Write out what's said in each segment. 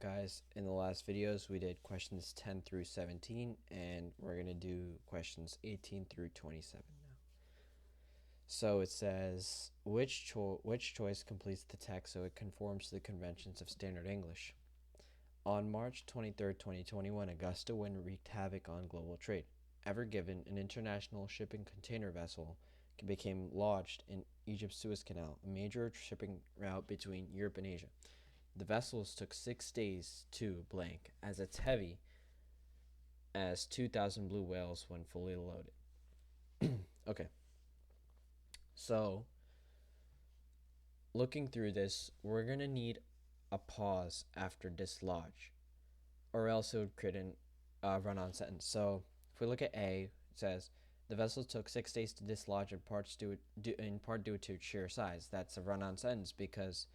guys. In the last videos we did questions 10 through 17 and we're going to do questions 18 through 27 now. So it says which choice completes the text so it conforms to the conventions of standard English. On March 23rd, 2021, a gust of wind wreaked havoc on global trade. Ever Given, an international shipping container vessel, became lodged in Egypt's Suez Canal, a major shipping route between Europe and Asia. The vessels took 6 days to blank, as it's heavy as 2,000 blue whales when fully loaded. Okay. So, looking through this, we're going to need a pause after dislodge, or else it would create a run-on sentence. So, if we look at A, it says, the vessel took 6 days to dislodge in part due to its sheer size. That's a run-on sentence because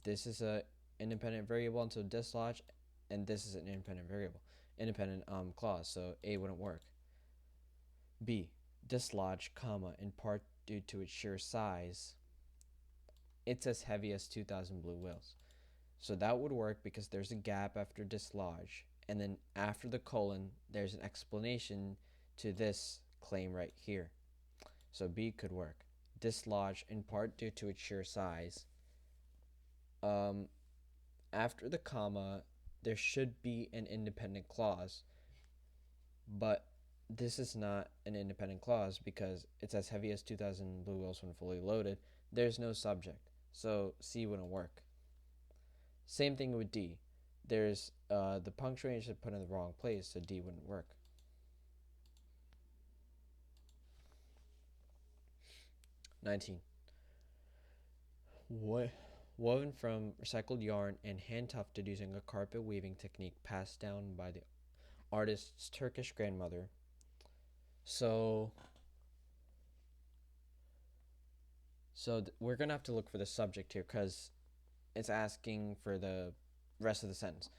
this is a independent variable until dislodge, and this is an independent clause, so A wouldn't work. B, dislodge, comma, in part due to its sheer size. It's as heavy as 2,000 blue whales. So that would work because there's a gap after dislodge, and then after the colon, there's an explanation to this claim right here. So B could work. Dislodge, in part due to its sheer size. After the comma, there should be an independent clause, but this is not an independent clause because it's as heavy as 2,000 blue whales when fully loaded. There's no subject, so C wouldn't work. Same thing with D. There's the punctuation put in the wrong place, so D wouldn't work. (19) Woven from recycled yarn and hand tufted using a carpet weaving technique passed down by the artist's Turkish grandmother. So we're going to have to look for the subject here because it's asking for the rest of the sentence.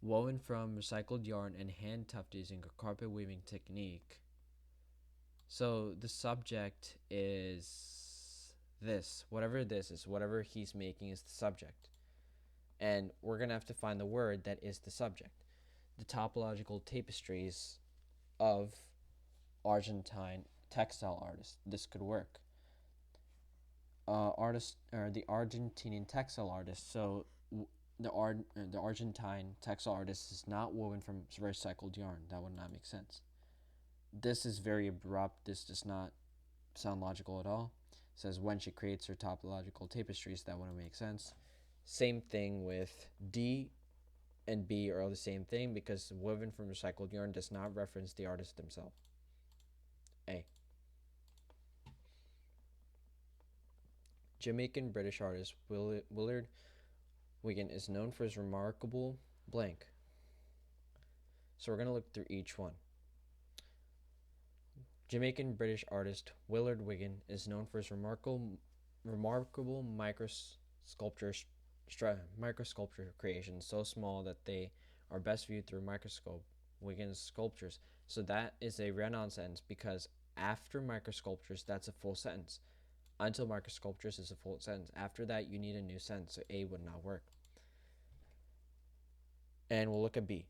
Woven from recycled yarn and hand tufted using a carpet weaving technique. So the subject is this. Whatever this is, whatever he's making is the subject. And we're going to have to find the word that is the subject. The topological tapestries of Argentine textile artists. This could work. The Argentinian textile artist. So the Argentine textile artist is not woven from recycled yarn. That would not make sense. This is very abrupt. This does not sound logical at all. It says when she creates her topological tapestries. That wouldn't make sense. Same thing with D and B are all the same thing because woven from recycled yarn does not reference the artist themselves. A. Jamaican British artist Willard Wigan is known for his remarkable blank. So we're going to look through each one. Jamaican British artist Willard Wigan is known for his remarkable microsculpture creations so small that they are best viewed through a microscope. Wigan's sculptures. So that is a run-on sentence because after microsculptures, that's a full sentence. Until microsculptures is a full sentence. After that, you need a new sentence, so A would not work. And we'll look at B.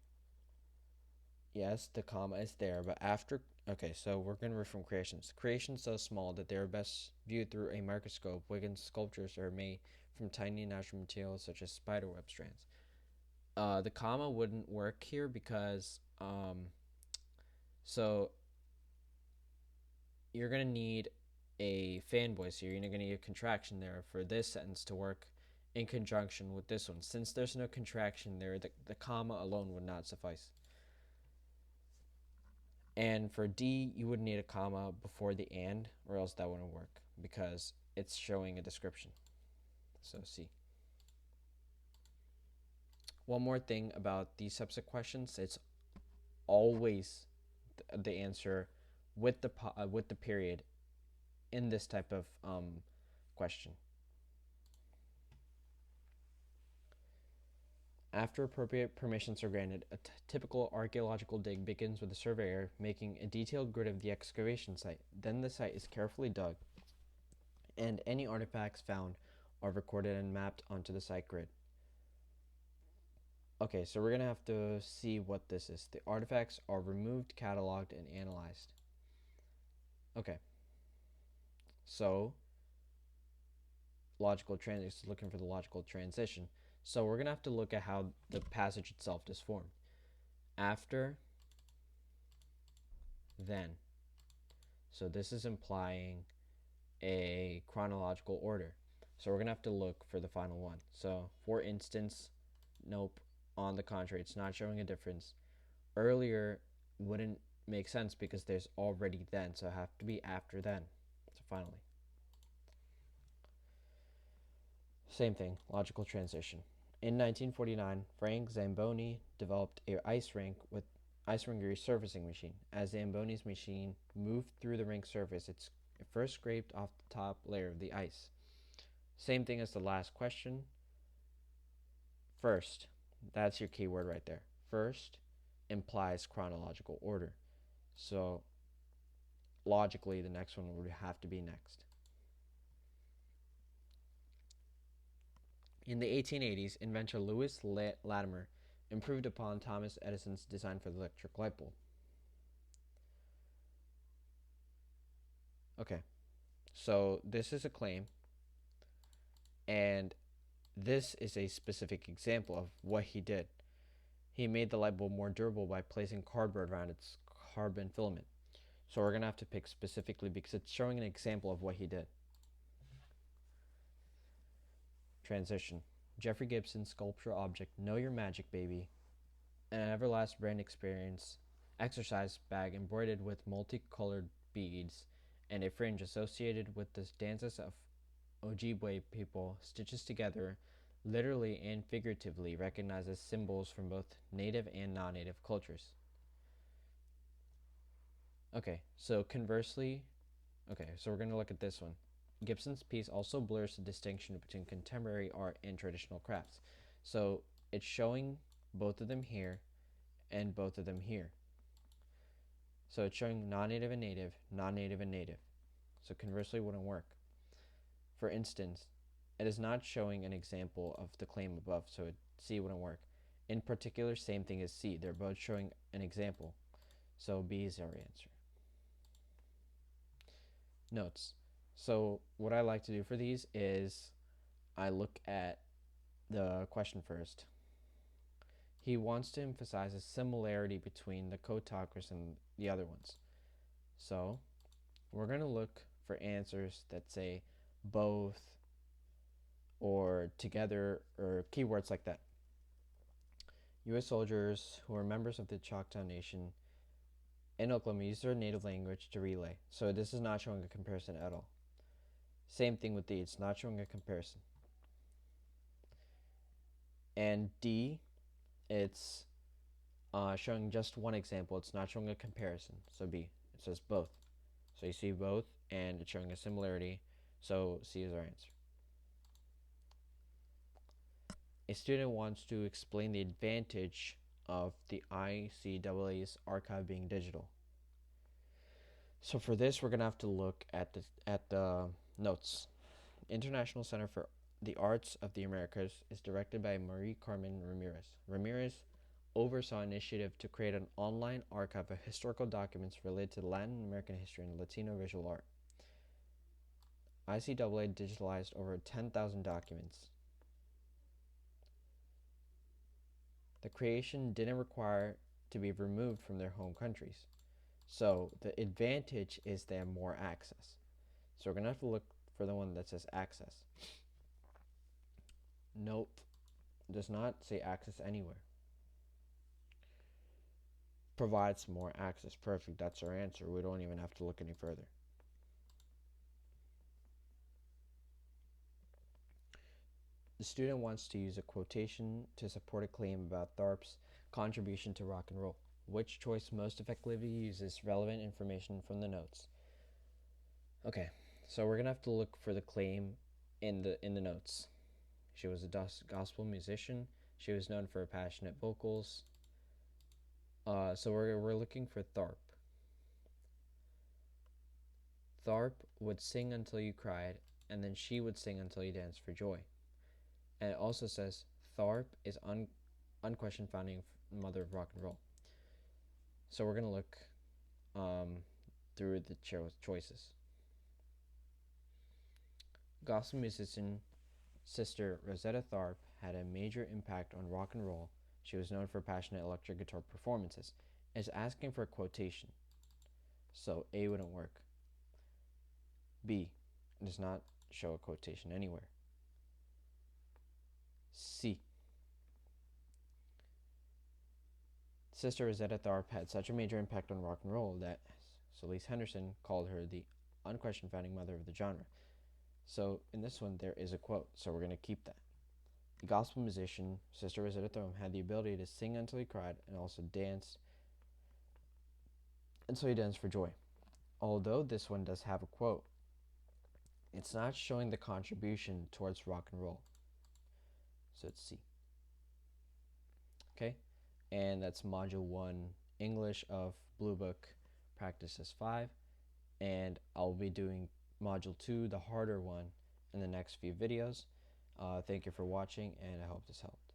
Yes, the comma is there, but after... Okay, so we're going to read from creations. Creations so small that they are best viewed through a microscope. Wigan's sculptures are made from tiny natural materials such as spiderweb strands. The comma wouldn't work here because... so you're going to need a fan voice here. You're going to need a contraction there for this sentence to work in conjunction with this one. Since there's no contraction there, the comma alone would not suffice. And for D, you would need a comma before the and, or else that wouldn't work because it's showing a description. So C. One more thing about these types of questions, it's always the answer with the period in this type of question. After appropriate permissions are granted, a typical archaeological dig begins with the surveyor making a detailed grid of the excavation site. Then the site is carefully dug, and any artifacts found are recorded and mapped onto the site grid. Okay, so we're going to have to see what this is. The artifacts are removed, cataloged, and analyzed. Okay, so logical transition, looking for the logical transition. So we're going to have to look at how the passage itself is formed. After, then. So this is implying a chronological order. So we're going to have to look for the final one. So for instance, nope. On the contrary, it's not showing a difference. Earlier wouldn't make sense because there's already then, so it have to be after then. So finally. Same thing, logical transition. In 1949, Frank Zamboni developed an ice rink resurfacing machine. As Zamboni's machine moved through the rink surface, it first scraped off the top layer of the ice. Same thing as the last question. First, that's your keyword right there. First implies chronological order. So logically, the next one would have to be next. In the 1880s, inventor Louis Latimer improved upon Thomas Edison's design for the electric light bulb. Okay, so this is a claim, and this is a specific example of what he did. He made the light bulb more durable by placing cardboard around its carbon filament. So we're going to have to pick specifically because it's showing an example of what he did. Transition. Jeffrey Gibson's sculptural object, Know Your Magic Baby, an Everlast brand experience exercise bag embroidered with multicolored beads and a fringe associated with the dances of Ojibwe people, stitches together, literally and figuratively, recognizes symbols from both native and non-native cultures. Okay, so conversely, so we're going to look at this one. Gibson's piece also blurs the distinction between contemporary art and traditional crafts. So it's showing both of them here and both of them here. So it's showing non-native and native, non-native and native. So conversely wouldn't work. For instance, it is not showing an example of the claim above, so C wouldn't work. In particular, same thing as C. They're both showing an example. So B is our answer. Notes. So what I like to do for these is I look at the question first. He wants to emphasize a similarity between the co-talkers and the other ones. So we're going to look for answers that say both or together or keywords like that. U.S. soldiers who are members of the Choctaw Nation in Oklahoma use their native language to relay. So this is not showing a comparison at all. Same thing with D, it's not showing a comparison. And D, it's showing just one example. It's not showing a comparison. So B, it says both. So you see both, and it's showing a similarity. So C is our answer. A student wants to explain the advantage of the ICAA's archive being digital. So for this, we're going to have to look at the notes. International Center for the Arts of the Americas is directed by Marie Carmen Ramirez. Ramirez oversaw an initiative to create an online archive of historical documents related to Latin American history and Latino visual art. ICAA digitalized over 10,000 documents. The creation didn't require to be removed from their home countries. So the advantage is they have more access. So we're going to have to look for the one that says access. Nope, does not say access anywhere. Provides more access. Perfect, that's our answer. We don't even have to look any further. The student wants to use a quotation to support a claim about Tharp's contribution to rock and roll. Which choice most effectively uses relevant information from the notes? Okay, so we're gonna have to look for the claim in the notes. She was a gospel musician. She was known for her passionate vocals. So we're looking for Tharp. Tharp would sing until you cried, and then she would sing until you danced for joy. And it also says Tharp is unquestioned founding mother of rock and roll. So we're going to look through the choices. Gospel musician Sister Rosetta Tharpe had a major impact on rock and roll. She was known for passionate electric guitar performances. It's asking for a quotation, so A wouldn't work. B does not show a quotation anywhere. C. Sister Rosetta Tharpe had such a major impact on rock and roll that Celeste Henderson called her the unquestioned founding mother of the genre. So in this one, there is a quote, so we're going to keep that. The gospel musician, Sister Rosetta Tharpe, had the ability to sing until he cried and also dance until he danced for joy. Although this one does have a quote, it's not showing the contribution towards rock and roll. So it's C. Okay, and that's Module 1 English of Bluebook Practices 5, and I'll be doing Module 2, the harder one, in the next few videos. Thank you for watching, and I hope this helped.